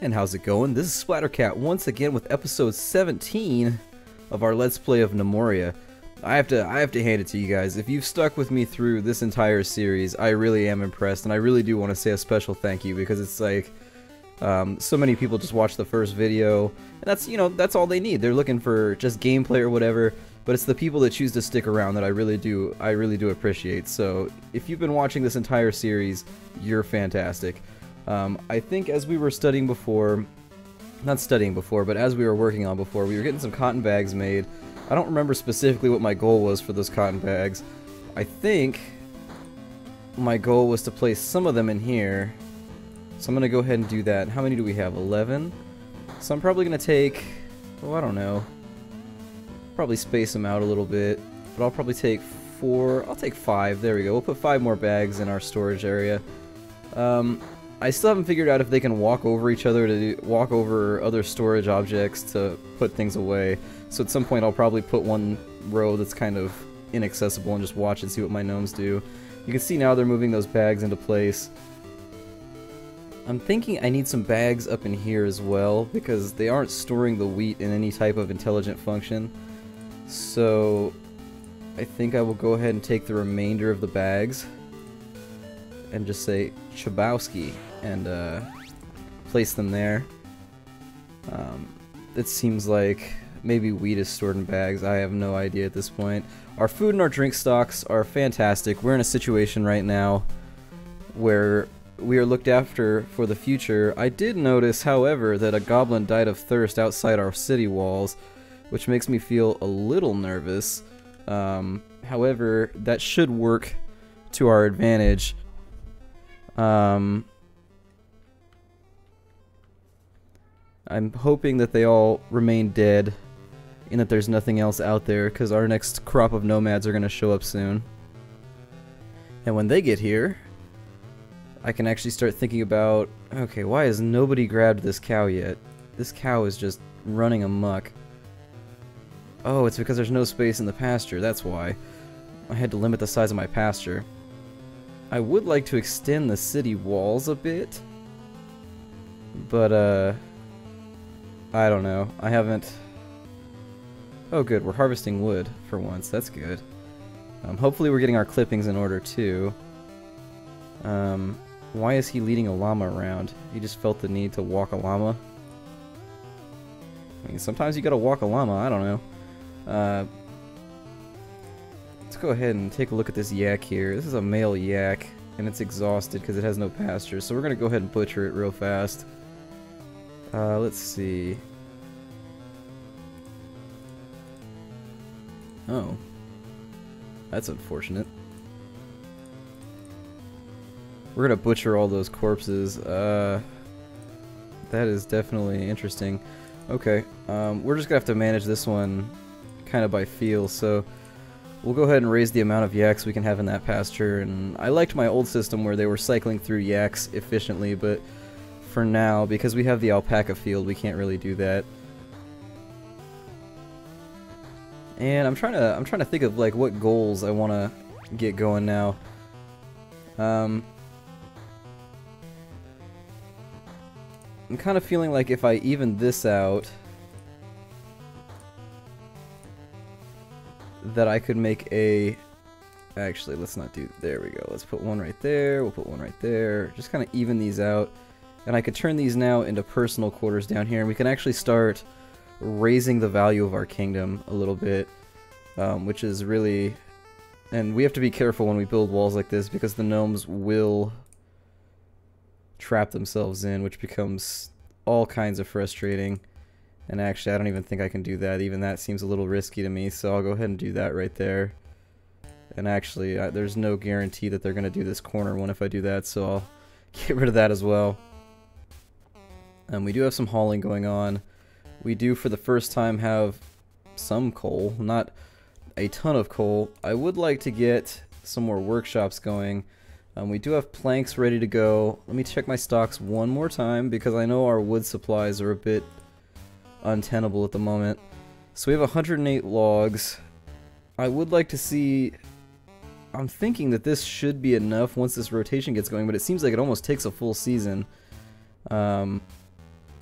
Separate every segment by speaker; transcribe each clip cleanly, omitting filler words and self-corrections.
Speaker 1: And how's it going? This is Splattercat once again with episode 17 of our Let's Play of Gnomoria. I have to hand it to you guys. If you've stuck with me through this entire series, I really am impressed, and I really do want to say a special thank you because it's like so many people just watch the first video, and that's all they need. They're looking for just gameplay or whatever. But it's the people that choose to stick around that I really do appreciate. So if you've been watching this entire series, you're fantastic. I think as we were studying before, not studying before, but as we were working on before, we were getting some cotton bags made. I don't remember specifically what my goal was for those cotton bags. I think my goal was to place some of them in here. So I'm going to go ahead and do that. How many do we have? 11? So I'm probably going to take, oh, I don't know. Probably space them out a little bit, but I'll probably take 4. I'll take 5. There we go. We'll put 5 more bags in our storage area. I still haven't figured out if they can walk over each other walk over other storage objects to put things away. So at some point I'll probably put one row that's kind of inaccessible and just watch and see what my gnomes do. You can see now they're moving those bags into place. I'm thinking I need some bags up in here as well because they aren't storing the wheat in any type of intelligent function. So I think I will go ahead and take the remainder of the bags and just say Chabowski and place them there. It seems like maybe wheat is stored in bags. I have no idea at this point. Our food and our drink stocks are fantastic. We're in a situation right now where we are looked after for the future. I did notice, however, that a goblin died of thirst outside our city walls, which makes me feel a little nervous. However, that should work to our advantage. I'm hoping that they all remain dead and that there's nothing else out there, because our next crop of nomads are going to show up soon. And when they get here, I can actually start thinking about, okay, why has nobody grabbed this cow yet? This cow is just running amok. Oh, it's because there's no space in the pasture, that's why. I had to limit the size of my pasture. I would like to extend the city walls a bit, but I don't know. I haven't... Oh good, we're harvesting wood for once, that's good. Hopefully we're getting our clippings in order too. Why is he leading a llama around? He just felt the need to walk a llama? I mean, sometimes you gotta walk a llama, I don't know. Let's go ahead and take a look at this yak here. This is a male yak, and it's exhausted because it has no pasture, so we're gonna go ahead and butcher it real fast. Let's see. Oh. That's unfortunate. We're gonna butcher all those corpses. That is definitely interesting. Okay, we're just gonna have to manage this one kind of by feel, so we'll go ahead and raise the amount of yaks we can have in that pasture. And I liked my old system where they were cycling through yaks efficiently, but for now, because we have the alpaca field, we can't really do that. And I'm trying to think of like what goals I want to get going now. I'm kind of feeling like if I even this out, that I could make a... Actually, let's not do... There we go. Let's put one right there. We'll put one right there. Just kind of even these out. And I could turn these now into personal quarters down here. And we can actually start raising the value of our kingdom a little bit. Which is really... And we have to be careful when we build walls like this because the gnomes will trap themselves in, which becomes all kinds of frustrating. And actually, I don't even think I can do that. Even that seems a little risky to me, so I'll go ahead and do that right there. And actually, there's no guarantee that they're going to do this corner one if I do that, so I'll get rid of that as well. And we do have some hauling going on. We do, for the first time, have some coal, not a ton of coal. I would like to get some more workshops going. We do have planks ready to go. Let me check my stocks one more time because I know our wood supplies are a bit untenable at the moment. So we have 108 logs. I would like to see... I'm thinking that this should be enough once this rotation gets going, but it seems like it almost takes a full season.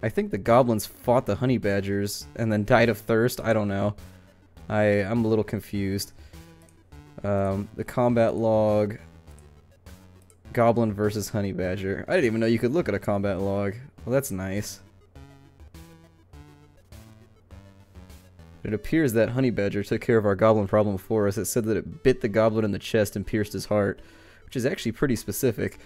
Speaker 1: I think the goblins fought the honey badgers and then died of thirst. I don't know. I'm a little confused. The combat log. Goblin versus honey badger. I didn't even know you could look at a combat log. Well, that's nice. It appears that honey badger took care of our goblin problem for us. It said that it bit the goblin in the chest and pierced his heart, which is actually pretty specific.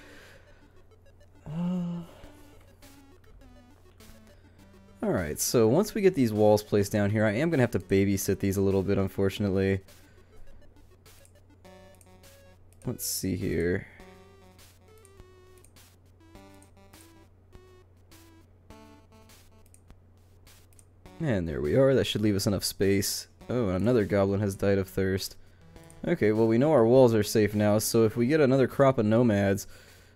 Speaker 1: Alright, so once we get these walls placed down here, I am going to have to babysit these a little bit, unfortunately. Let's see here. And there we are. That should leave us enough space. Oh, and another goblin has died of thirst. Okay, well we know our walls are safe now, so if we get another crop of nomads,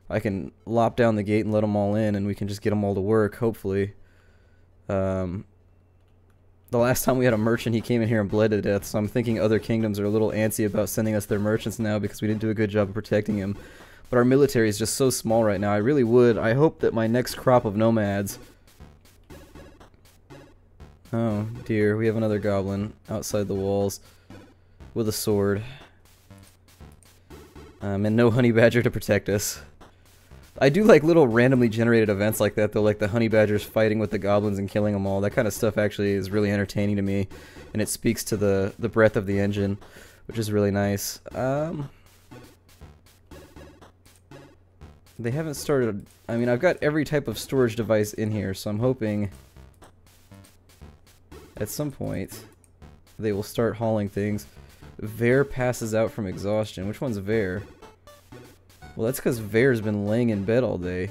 Speaker 1: I can lop down the gate and let them all in, and we can just get them all to work, hopefully. The last time we had a merchant, he came in here and bled to death, so I'm thinking other kingdoms are a little antsy about sending us their merchants now because we didn't do a good job of protecting him. But our military is just so small right now. I hope that my next crop of nomads... Oh dear, we have another goblin outside the walls with a sword. And no honey badger to protect us. I do like little randomly generated events like that though, like the honey badgers fighting with the goblins and killing them all. That kind of stuff actually is really entertaining to me, and it speaks to the breadth of the engine, which is really nice. They haven't started... I mean, I've got every type of storage device in here, so I'm hoping at some point they will start hauling things. Vare passes out from exhaustion. Which one's Vare? Well, that's because Vare's been laying in bed all day.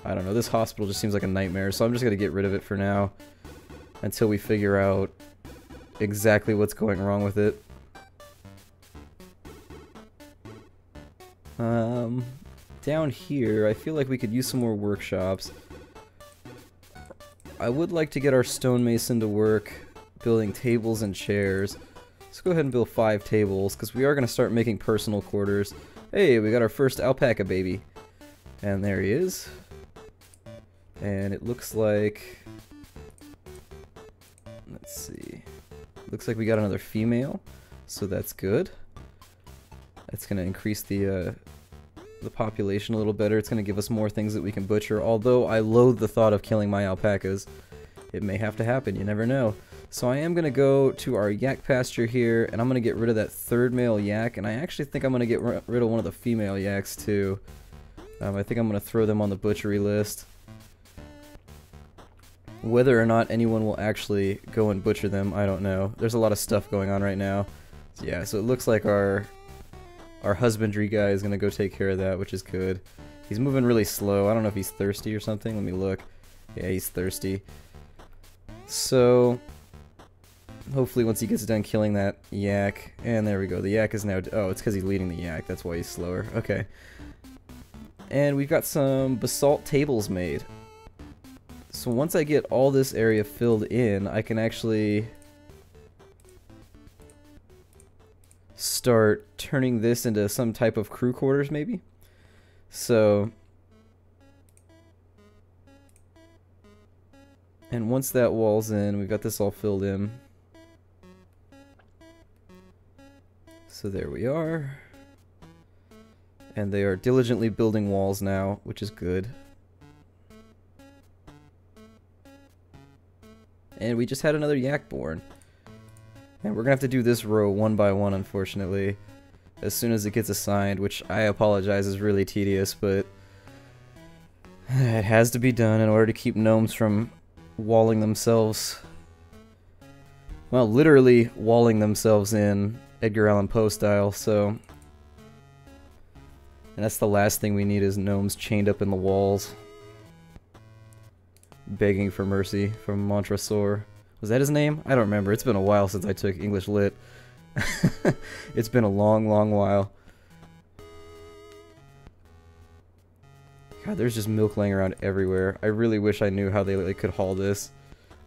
Speaker 1: I don't know, this hospital just seems like a nightmare, so I'm just going to get rid of it for now until we figure out exactly what's going wrong with it. Down here, I feel like we could use some more workshops. I would like to get our stonemason to work building tables and chairs. Let's go ahead and build 5 tables, because we are going to start making personal quarters. Hey, we got our first alpaca baby. And there he is. And it looks like... Let's see. Looks like we got another female, so that's good. It's going to increase the population a little better. It's going to give us more things that we can butcher, although I loathe the thought of killing my alpacas. It may have to happen, you never know. So I am going to go to our yak pasture here, and I'm going to get rid of that third male yak, and I actually think I'm going to get rid of one of the female yaks too. I think I'm going to throw them on the butchery list. Whether or not anyone will actually go and butcher them, I don't know. There's a lot of stuff going on right now. Yeah, so it looks like our husbandry guy is going to go take care of that, which is good. He's moving really slow. I don't know if he's thirsty or something. Let me look. Yeah, he's thirsty. So, hopefully once he gets done killing that yak, and there we go. The yak is now... Oh, it's because he's leading the yak. That's why he's slower. Okay. And we've got some basalt tables made. So once I get all this area filled in, I can actually start turning this into some type of crew quarters, maybe? So... And once that wall's in, we've got this all filled in. So there we are. And they are diligently building walls now, which is good. And we just had another yak born. And we're gonna have to do this row one by one, unfortunately, as soon as it gets assigned, which I apologize is really tedious, but it has to be done in order to keep gnomes from walling themselves, well, literally walling themselves in Edgar Allan Poe style, so... And that's the last thing we need is gnomes chained up in the walls, begging for mercy from Montresor. Was that his name? I don't remember. It's been a while since I took English Lit. It's been a long, long while. God, there's just milk laying around everywhere. I really wish I knew how they could haul this.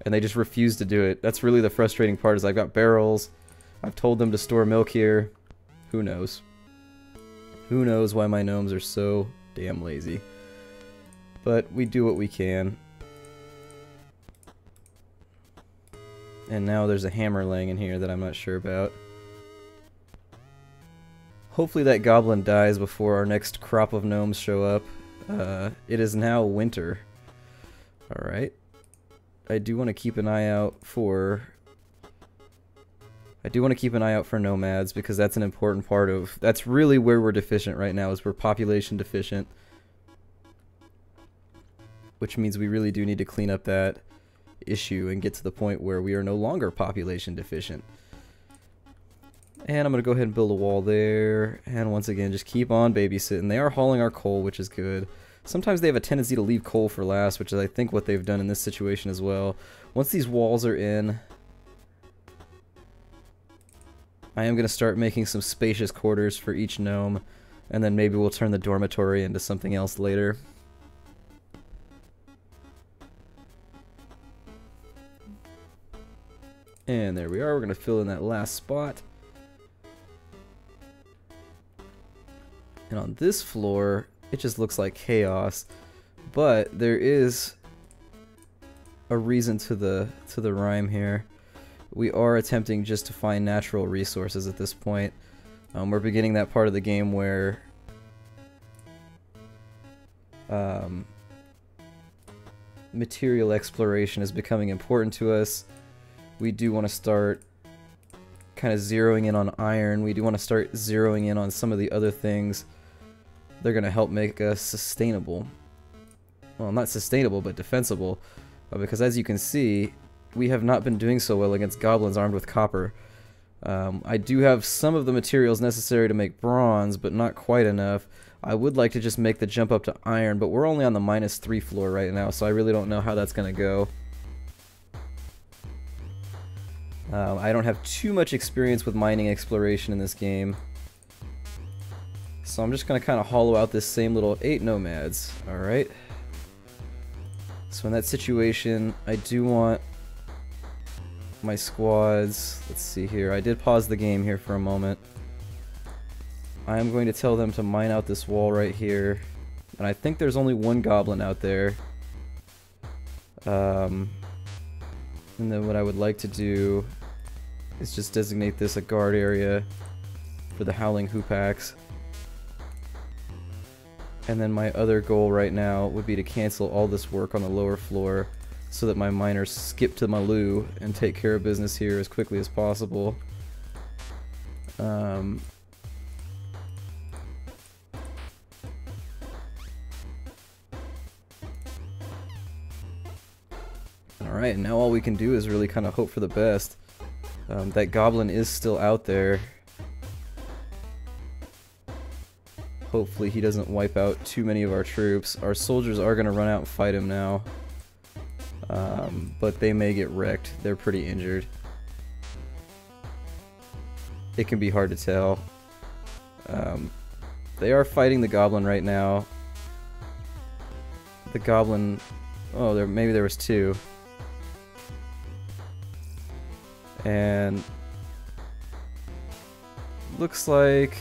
Speaker 1: And they just refuse to do it. That's really the frustrating part, is I've got barrels. I've told them to store milk here. Who knows? Who knows why my gnomes are so damn lazy. But we do what we can. And now there's a hammer laying in here that I'm not sure about. Hopefully that goblin dies before our next crop of gnomes show up. It is now winter. Alright. I do want to keep an eye out for... nomads, because that's an important part of... That's really where we're deficient right now, is we're population deficient. Which means we really do need to clean up that issue and get to the point where we are no longer population deficient. And I'm going to go ahead and build a wall there. And once again, just keep on babysitting. They are hauling our coal, which is good. Sometimes they have a tendency to leave coal for last, which is I think what they've done in this situation as well. Once these walls are in, I am going to start making some spacious quarters for each gnome. And then maybe we'll turn the dormitory into something else later. And there we are. We're going to fill in that last spot. And on this floor, it just looks like chaos. But there is a reason to the rhyme here. We are attempting just to find natural resources at this point. We're beginning that part of the game where material exploration is becoming important to us. We do want to start kind of zeroing in on iron. We do want to start zeroing in on some of the other things. They're going to help make us sustainable. Well, not sustainable, but defensible. Because as you can see, we have not been doing so well against goblins armed with copper. I do have some of the materials necessary to make bronze, but not quite enough. I would like to just make the jump up to iron, but we're only on the -3 floor right now, so I really don't know how that's going to go. I don't have too much experience with mining exploration in this game. So I'm just going to kind of hollow out this same little 8 nomads. Alright. So in that situation, I do want my squads. Let's see here. I did pause the game here for a moment. I am going to tell them to mine out this wall right here. And I think there's only one goblin out there. And then what I would like to do is just designate this a guard area for the Howling Hoopax. And then my other goal right now would be to cancel all this work on the lower floor so that my miners skip to my loo and take care of business here as quickly as possible. Alright, now all we can do is really kind of hope for the best. That goblin is still out there. Hopefully he doesn't wipe out too many of our troops. Our soldiers are going to run out and fight him now. But they may get wrecked. They're pretty injured. It can be hard to tell. They are fighting the goblin right now. The goblin... Oh, maybe there was 2. And looks like...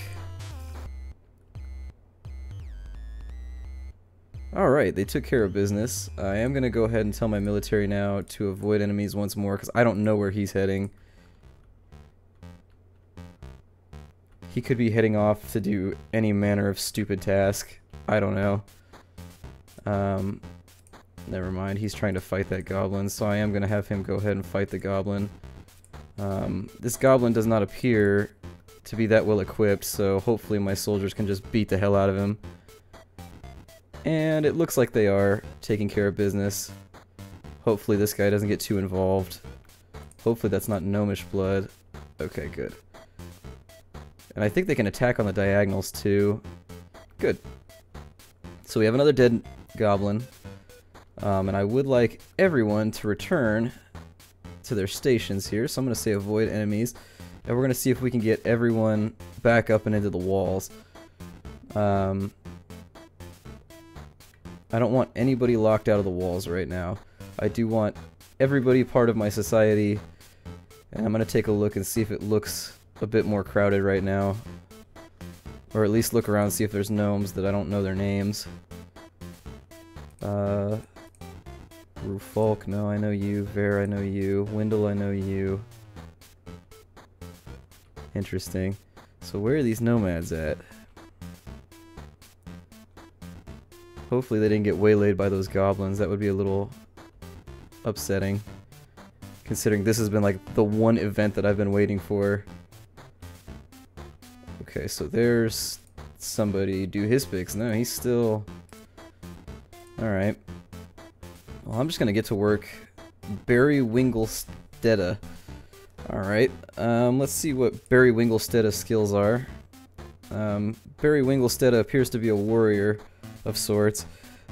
Speaker 1: Alright, they took care of business. I am going to go ahead and tell my military now to avoid enemies once more, because I don't know where he's heading. He could be heading off to do any manner of stupid task. I don't know. Never mind, he's trying to fight that goblin, so I am going to have him go ahead and fight the goblin. This goblin does not appear to be that well equipped, so hopefully my soldiers can just beat the hell out of him. And it looks like they are taking care of business. Hopefully this guy doesn't get too involved. Hopefully that's not gnomish blood. Okay, good. And I think they can attack on the diagonals too. Good. So we have another dead goblin. And I would like everyone to return to their stations here. So I'm going to say avoid enemies. And we're going to see if we can get everyone back up and into the walls. I don't want anybody locked out of the walls right now. I do want everybody part of my society. And I'm going to take a look and see if it looks a bit more crowded right now. Or at least look around and see if there's gnomes that I don't know their names. Rufalk, no, I know you. Ver, I know you. Wendell, I know you. Interesting. So where are these nomads at? Hopefully they didn't get waylaid by those goblins. That would be a little upsetting, considering this has been like the one event that I've been waiting for. Okay, so there's somebody. Do his picks. No, he's still... Alright. Well, I'm just gonna get to work. Barry Wingelstedta. Alright, let's see what Barry Wingelstedta's skills are. Barry Wingelstedta appears to be a warrior of sorts,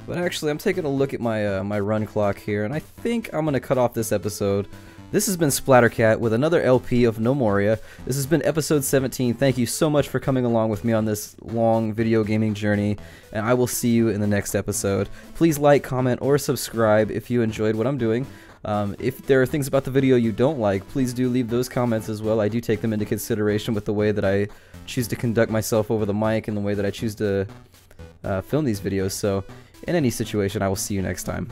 Speaker 1: but actually I'm taking a look at my my run clock here, and I think I'm gonna cut off this episode. This has been Splattercat with another LP of Gnomoria. This has been episode 17. Thank you so much for coming along with me on this long video gaming journey, and I will see you in the next episode. Please like, comment, or subscribe if you enjoyed what I'm doing. If there are things about the video you don't like, please do leave those comments as well. I do take them into consideration with the way that I choose to conduct myself over the mic and the way that I choose to film these videos. So, in any situation, I will see you next time.